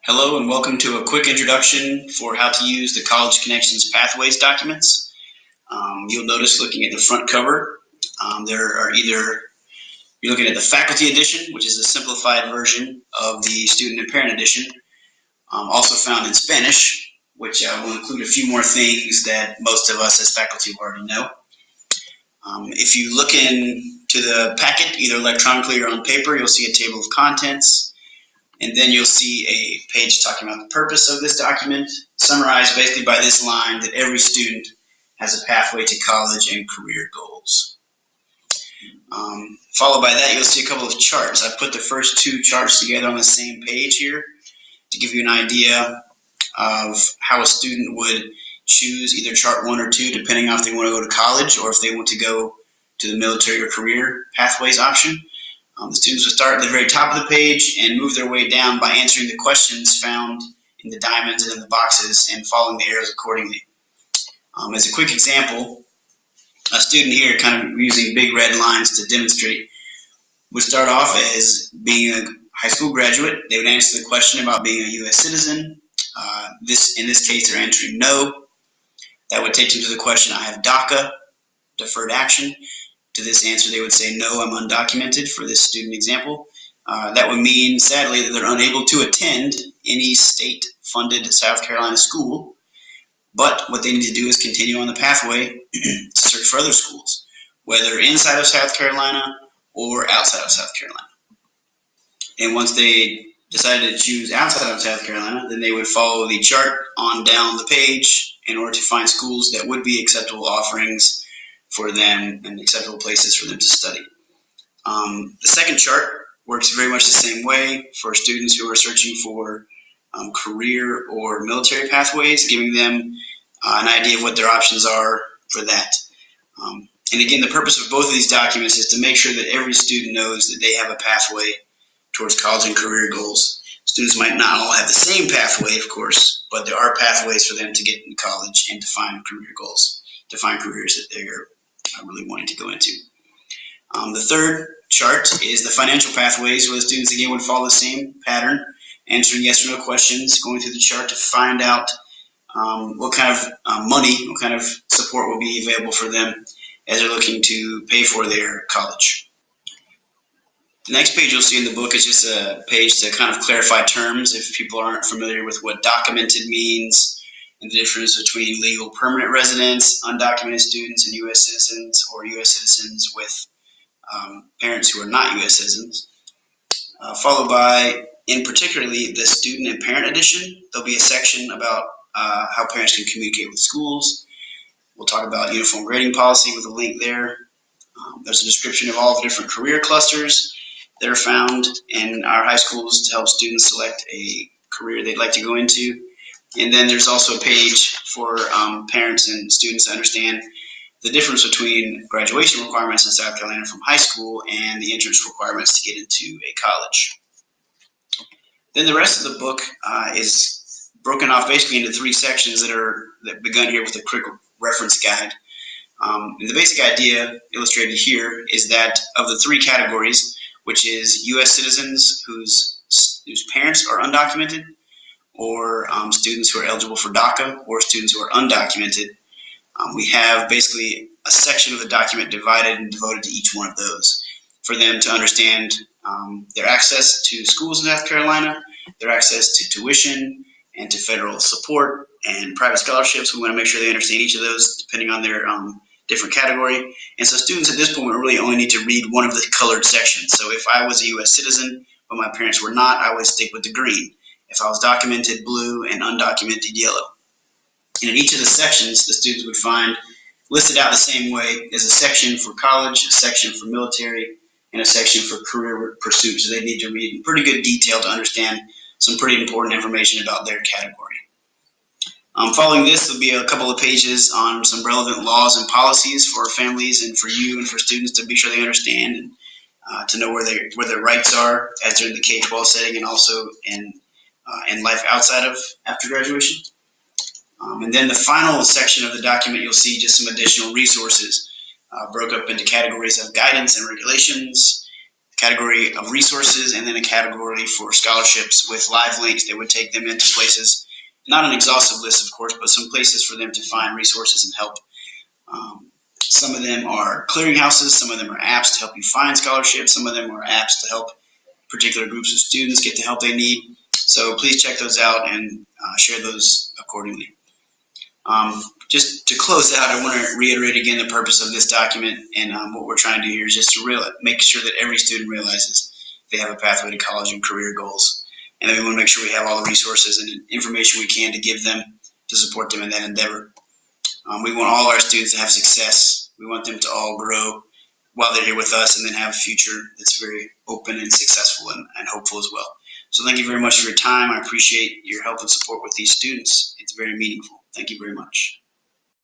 Hello and welcome to a quick introduction for how to use the College Connections Pathways documents. You'll notice looking at the front cover, you're looking at the faculty edition, which is a simplified version of the student and parent edition, also found in Spanish, which will include a few more things that most of us as faculty already know. If you look into the packet, either electronically or on paper, you'll see a table of contents. And then you'll see a page talking about the purpose of this document, summarized basically by this line that every student has a pathway to college and career goals. Followed by that, you'll see a couple of charts. I put the first two charts together on the same page here to give you an idea of how a student would choose either chart 1 or 2, depending on if they want to go to college or if they want to go to the military or career pathways option. The students will start at the very top of the page and move their way down by answering the questions found in the diamonds and in the boxes and following the arrows accordingly. As a quick example, a student here, kind of using big red lines to demonstrate, would start off as being a high school graduate. They would answer the question about being a U.S. citizen. In this case, they're answering no. That would take them to the question, I have DACA, deferred action. To this answer, they would say, no, I'm undocumented for this student example. That would mean, sadly, that they're unable to attend any state-funded South Carolina school, but what they need to do is continue on the pathway to search for other schools, whether inside of South Carolina or outside of South Carolina. And once they decided to choose outside of South Carolina, then they would follow the chart on down the page in order to find schools that would be acceptable offerings for them and acceptable places for them to study. The second chart works very much the same way for students who are searching for career or military pathways, giving them an idea of what their options are for that. And again, the purpose of both of these documents is to make sure that every student knows that they have a pathway towards college and career goals. Students might not all have the same pathway, of course, but there are pathways for them to get into college and to find career goals, to find careers that they're really wanting to go into. The third chart is the financial pathways, where the students again would follow the same pattern, answering yes or no questions, going through the chart to find out what kind of money, what kind of support will be available for them as they're looking to pay for their college. The next page you'll see in the book is just a page to kind of clarify terms if people aren't familiar with what documented means, and the difference between legal permanent residents, undocumented students, and U.S. citizens, or U.S. citizens with parents who are not U.S. citizens. Followed by, in particularly, the student and parent edition. There'll be a section about how parents can communicate with schools. We'll talk about uniform grading policy with a link there. There's a description of all the different career clusters that are found in our high schools to help students select a career they'd like to go into. And then there's also a page for parents and students to understand the difference between graduation requirements in South Carolina from high school and the entrance requirements to get into a college. Then the rest of the book is broken off basically into 3 sections that begun here with a quick reference guide. And the basic idea illustrated here is that of the 3 categories, which is U.S. citizens whose parents are undocumented, or students who are eligible for DACA, or students who are undocumented, we have basically a section of the document divided and devoted to each one of those for them to understand their access to schools in South Carolina, their access to tuition and to federal support and private scholarships. We want to make sure they understand each of those depending on their different category. And so students at this point really only need to read one of the colored sections. So if I was a U.S. citizen, but my parents were not, I would stick with the green. If I was documented, blue, and undocumented, yellow. And in each of the sections, the students would find listed out the same way as a section for college, a section for military, and a section for career pursuit. So they need to read in pretty good detail to understand some pretty important information about their category. Following this, there'll be a couple of pages on some relevant laws and policies for families and for you and for students to be sure they understand and to know where their rights are as they're in the K-12 setting and also in life outside of after graduation. And then the final section of the document, you'll see just some additional resources broke up into categories of guidance and regulations, category of resources, and then a category for scholarships with live links that would take them into places, not an exhaustive list, of course, but some places for them to find resources and help. Some of them are clearinghouses, some of them are apps to help you find scholarships, some of them are apps to help particular groups of students get the help they need. So please check those out and share those accordingly. Just to close out, I want to reiterate again the purpose of this document, and what we're trying to do here is just to make sure that every student realizes they have a pathway to college and career goals, and that we want to make sure we have all the resources and information we can to give them to support them in that endeavor. We want all our students to have success. We want them to all grow while they're here with us and then have a future that's very open and successful and hopeful as well. So thank you very much for your time. I appreciate your help and support with these students. It's very meaningful. Thank you very much.